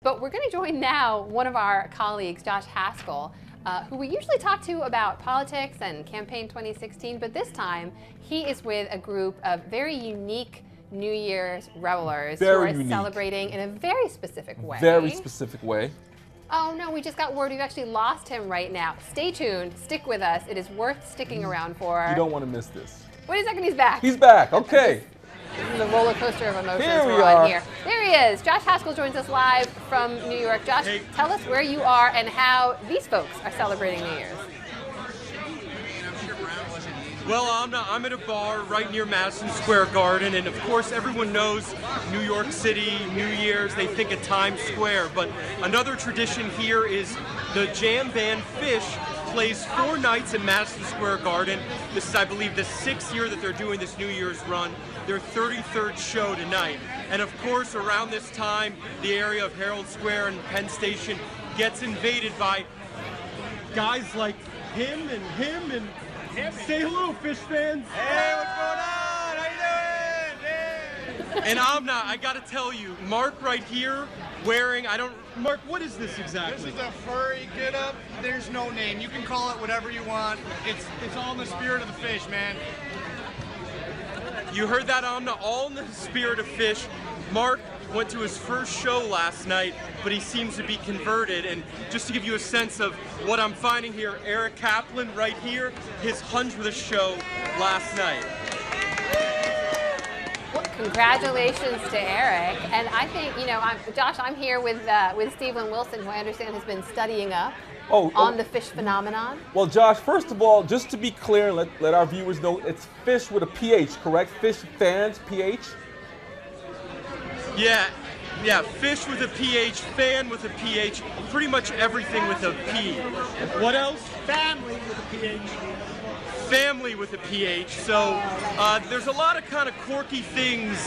But we're going to join now one of our colleagues, Josh Haskell, who we usually talk to about politics and campaign 2016, but this time he is with a group of very unique New Year's revelers who are celebrating in a very specific way. Very specific way. Oh no, we just got word we've actually lost him right now. Stay tuned, stick with us. It is worth sticking around for. You don't want to miss this. Wait a second, he's back. He's back, okay. This is the roller coaster of emotions we're on here. There he is. Josh Haskell joins us live from New York. Josh, tell us where you are and how these folks are celebrating New Year's. Well, I'm at a bar right near Madison Square Garden, and of course everyone knows New York City, New Year's, they think of Times Square, but another tradition here is the jam band Phish plays 4 nights in Madison Square Garden. This is, I believe, the 6th year that they're doing this New Year's run, their 33rd show tonight. And of course, around this time, the area of Herald Square and Penn Station gets invaded by guys like him and him and say hello, Phish fans. Hey, what's going on? How you doing? Hey. And I gotta tell you, Mark right here wearing, Mark, what is this exactly? This is a furry get-up. There's no name. You can call it whatever you want. It's all in the spirit of the Phish, man. You heard that, Amna, all in the spirit of Phish. Mark went to his first show last night, but he seems to be converted. And just to give you a sense of what I'm finding here, Eric Kaplan right here, his 100th show last night. Well, congratulations to Eric. And I think, Josh, I'm here with Stephen Wilson, who I understand has been studying up on the Phish phenomenon. Well, Josh, first of all, just to be clear, let our viewers know, it's Phish with a PH, correct? Phish fans, PH? Yeah, Phish with a PH, fan with a PH, pretty much everything with a P. What else? Family with a PH. Family with a PH. So there's a lot of kind of quirky things.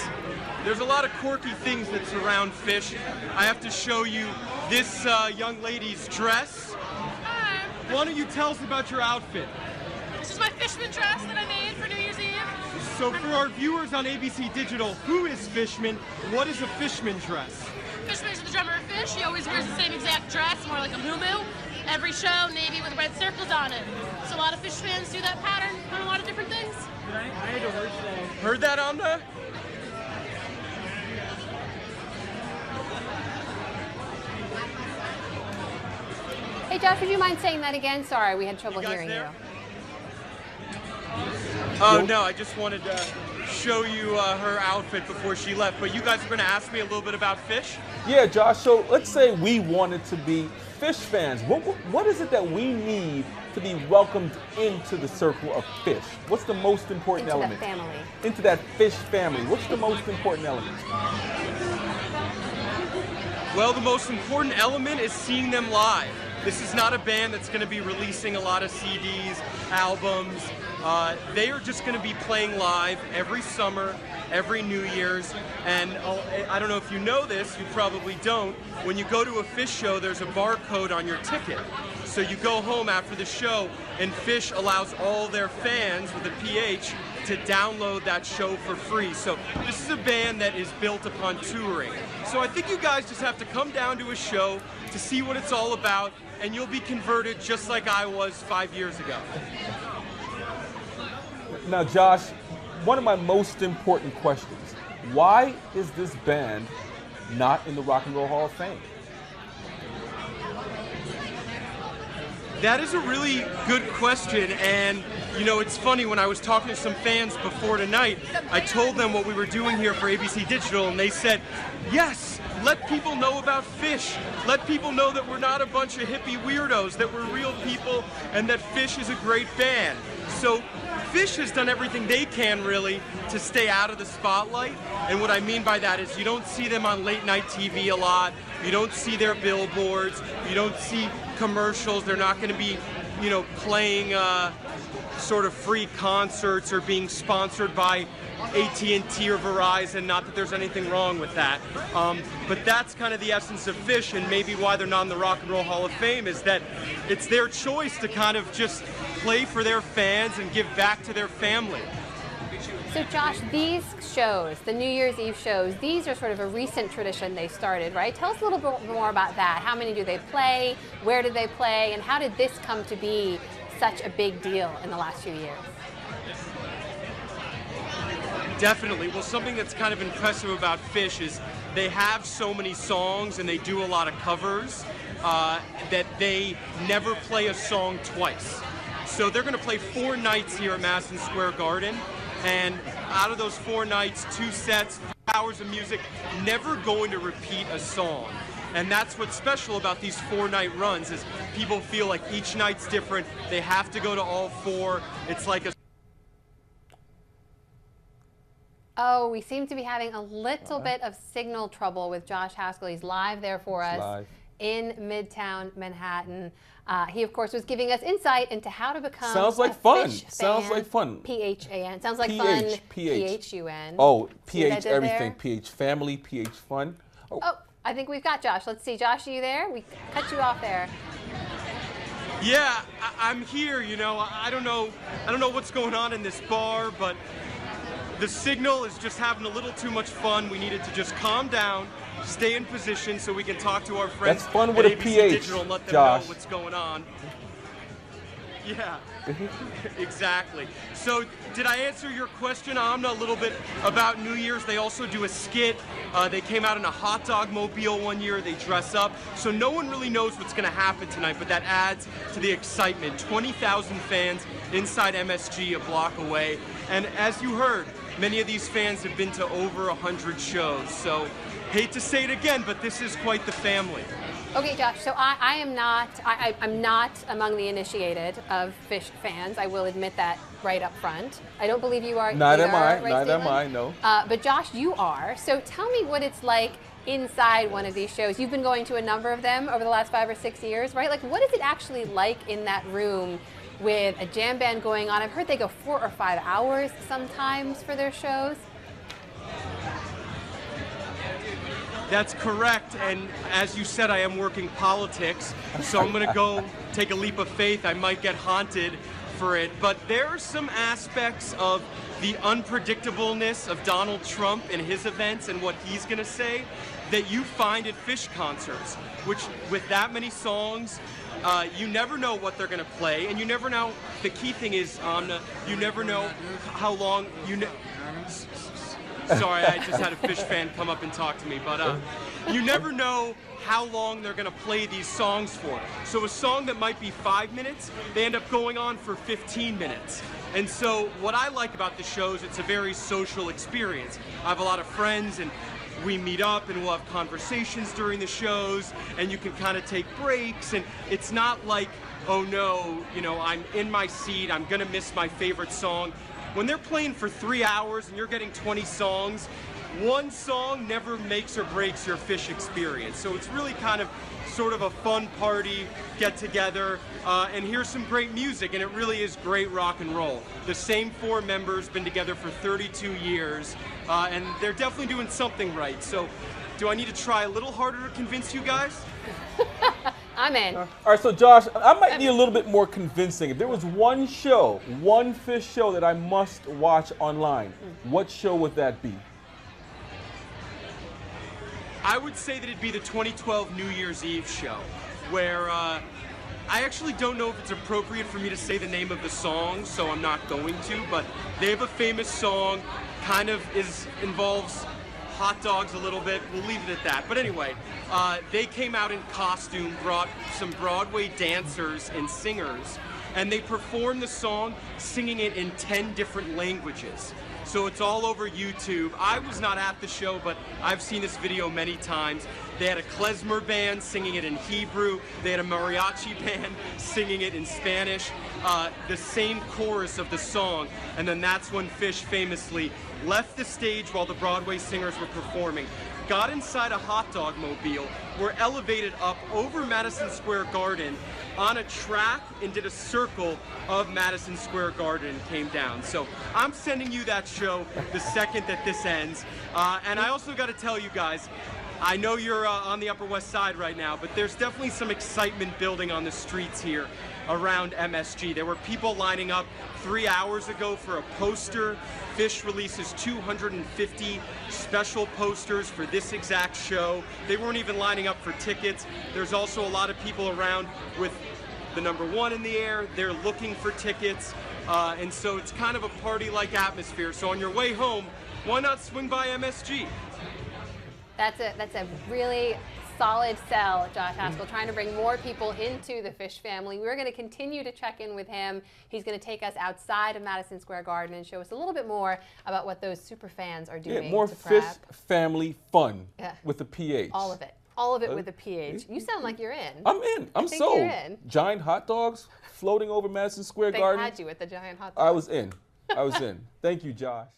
There's a lot of quirky things that surround Phish. I have to show you this young lady's dress. Hi. Why don't you tell us about your outfit? This is my Fishman dress that I made for New Year's Eve. So for our viewers on ABC Digital, who is Fishman? What is a Fishman dress? Fishman's the drummer of Phish. He always wears the same exact dress, more like a muumuu. Every show, navy with red circles on it. So a lot of Phish fans do that pattern on a lot of different things. Heard that, Amna? Hey, Josh, would you mind saying that again? Sorry, we had trouble hearing you. Oh, no, I just wanted to show you her outfit before she left. But you guys are going to ask me a little bit about Phish? Yeah, Josh, so let's say we wanted to be Phish fans. What is it that we need to be welcomed into the circle of Phish? What's the most important element? Into that family. Into that Phish family. What's the most important element? Well, the most important element is seeing them live. This is not a band that's going to be releasing a lot of CDs, albums. They are just going to be playing live every summer, every New Year's. And I don't know if you know this, you probably don't. When you go to a Phish show, there's a barcode on your ticket. So you go home after the show, and Phish allows all their fans with a PH to download that show for free. So this is a band that is built upon touring. So I think you guys just have to come down to a show to see what it's all about, and you'll be converted just like I was 5 years ago. Now, Josh, one of my most important questions, why is this band not in the Rock and Roll Hall of Fame? That is a really good question, and it's funny, when I was talking to some fans before tonight, I told them what we were doing here for ABC Digital, and they said, yes, let people know about Phish. Let people know that we're not a bunch of hippie weirdos, that we're real people, and that Phish is a great band. So Phish has done everything they can, really, to stay out of the spotlight. And what I mean by that is you don't see them on late night TV a lot. You don't see their billboards. You don't see commercials. They're not going to be, playing sort of free concerts or being sponsored by AT&T or Verizon. Not that there's anything wrong with that. But that's kind of the essence of Phish, and maybe why they're not in the Rock and Roll Hall of Fame is that it's their choice to kind of just play for their fans and give back to their family. So Josh, these shows, the New Year's Eve shows, these are sort of a recent tradition they started, right? Tell us a little bit more about that. How many do they play? Where did they play? And how did this come to be such a big deal in the last few years? Definitely. Well, something that's kind of impressive about Phish is they have so many songs and they do a lot of covers that they never play a song twice. So they're going to play 4 nights here at Madison Square Garden. And out of those 4 nights, 2 sets, 3 hours of music, never going to repeat a song. And that's what's special about these 4-night runs is people feel like each night's different. They have to go to all 4. It's like a... Oh, we seem to be having a little bit of signal trouble with Josh Haskell. He's live there for us in Midtown Manhattan. He, of course, was giving us insight into how to become Sounds like a fun. Phish Sounds fan. like fun. P-H-A-N. Sounds like PH, fun. PH. P-H-U-N. Oh, See what I PH did everything. there? PH family, PH fun. Oh, I think we've got Josh. Let's see. Josh, are you there? We cut you off there. Yeah, I'm here, you know. I don't know what's going on in this bar, but the signal is just having a little too much fun. We needed to just calm down, stay in position so we can talk to our friends. That's fun with at a ABC PH, Digital and let them Josh. know what's going on. Yeah, exactly. So did I answer your question, Amna, a little bit about New Year's? They also do a skit. They came out in a hot dog mobile one year. They dress up. So no one really knows what's going to happen tonight, but that adds to the excitement. 20,000 fans inside MSG, a block away. And as you heard, many of these fans have been to over 100 shows. So hate to say it again, but this is quite the family. Okay, Josh, so I'm not among the initiated of Phish fans. I will admit that right up front. I don't believe you are. Not am I. Right, Not am Stephen? I. No. But Josh, you are. So tell me what it's like inside one of these shows. You've been going to a number of them over the last 5 or 6 years, right? Like, what is it actually like in that room with a jam band going on? I've heard they go 4 or 5 hours sometimes for their shows. That's correct, and as you said, I am working politics, so I'm going to go take a leap of faith. I might get haunted for it, but there are some aspects of the unpredictableness of Donald Trump and his events and what he's going to say that you find at Phish concerts, which with that many songs, you never know what they're going to play, and you never know, the key thing is, you never know how long, sorry, I just had a Phish fan come up and talk to me, but you never know how long they're going to play these songs for. So a song that might be 5 minutes, they end up going on for 15 minutes. And so what I like about the shows, it's a very social experience. I have a lot of friends, and we meet up and we'll have conversations during the shows, and you can kind of take breaks, and it's not like, oh no, you know, I'm in my seat, I'm going to miss my favorite song. When they're playing for 3 hours and you're getting 20 songs, one song never makes or breaks your Phish experience. So it's really kind of sort of a fun party, get together, and here's some great music, and it really is great rock and roll. The same 4 members, been together for 32 years, and they're definitely doing something right. So do I need to try a little harder to convince you guys? I'm in. All right, so Josh, I might need a little bit more convincing. If there was one show, one Phish show that I must watch online, what show would that be? I would say that it'd be the 2012 New Year's Eve show, where I actually don't know if it's appropriate for me to say the name of the song, so I'm not going to, but they have a famous song, kind of involves hot dogs a little bit. We'll leave it at that. But anyway, they came out in costume, brought some Broadway dancers and singers, and they performed the song, singing it in 10 different languages. So it's all over YouTube. I was not at the show, but I've seen this video many times. They had a klezmer band singing it in Hebrew. They had a mariachi band singing it in Spanish. The same chorus of the song. And then that's when Phish famously left the stage while the Broadway singers were performing, got inside a hot dog mobile, were elevated up over Madison Square Garden on a track and did a circle of Madison Square Garden and came down. So I'm sending you that show the second that this ends. And I also got to tell you guys, I know you're on the Upper West Side right now, but there's definitely some excitement building on the streets here around MSG. There were people lining up 3 hours ago for a poster. Phish releases 250 special posters for this exact show. They weren't even lining up for tickets. There's also a lot of people around with the #1 in the air. They're looking for tickets. And so it's kind of a party-like atmosphere. So on your way home, why not swing by MSG? That's a really solid sell, Josh Haskell, trying to bring more people into the Phish family. We're going to continue to check in with him. He's going to take us outside of Madison Square Garden and show us a little bit more about what those super fans are doing. Yeah, more to Phish prep. family fun with a PH. All of it. All of it with a PH. You sound like you're in. I'm in. I'm think sold. you're in. Giant hot dogs floating over Madison Square Garden. They had you with the giant hot dogs. I was in. I was in. Thank you, Josh.